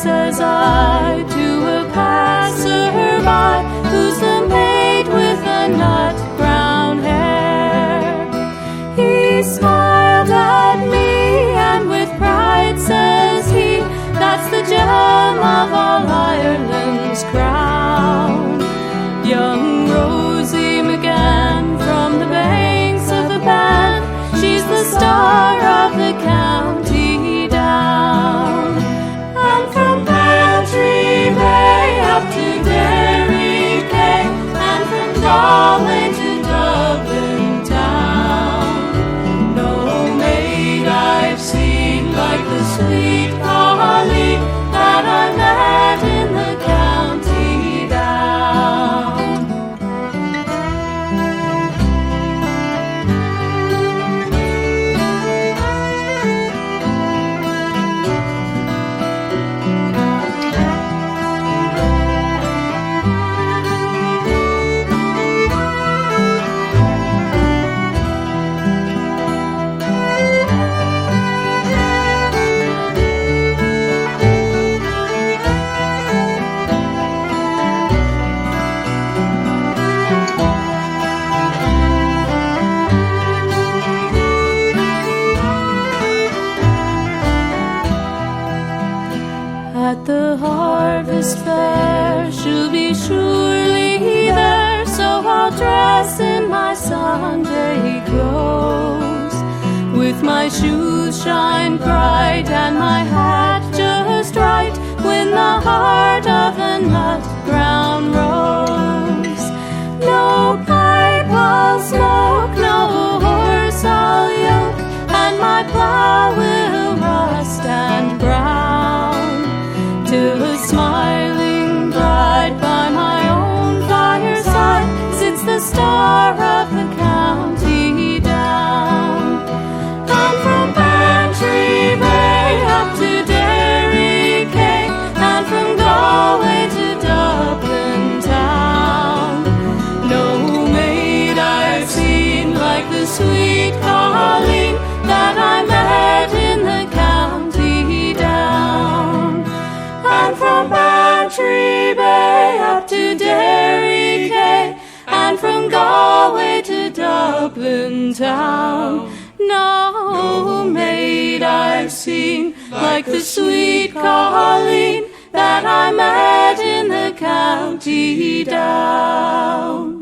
says I to a passer-by, who's the maid with the nut brown hair. He smiled at me, and with pride says he, that's the gem of all Ireland's crown. Young Rosie McGann from the banks of the Bann, she's the star of the county down. And from Bantry Bay up to Derry Quay, and from Galway to Dublin town, no maid I've seen like the sweet Colleen that I met in the county down. At the harvest fair she'll be surely there, so I'll dress in my Sunday clothes, with my shoes shine bright and my hat just right, when the heart of the nut brown rose. No pipe I'll smoke, no horse I'll yoke, and my plough will rust and brown, till a smiling bride by my own fireside sits the star of the county down. And from Bantry Bay up to Derry Quay, and from Galway to Dublin town, no maid I've seen like the sweet Colleen that I met in the county down. And from Bantry Bay up to Derry Quay, and from Galway to Dublin town, no maid I've seen like the sweet Colleen that I met in the county down.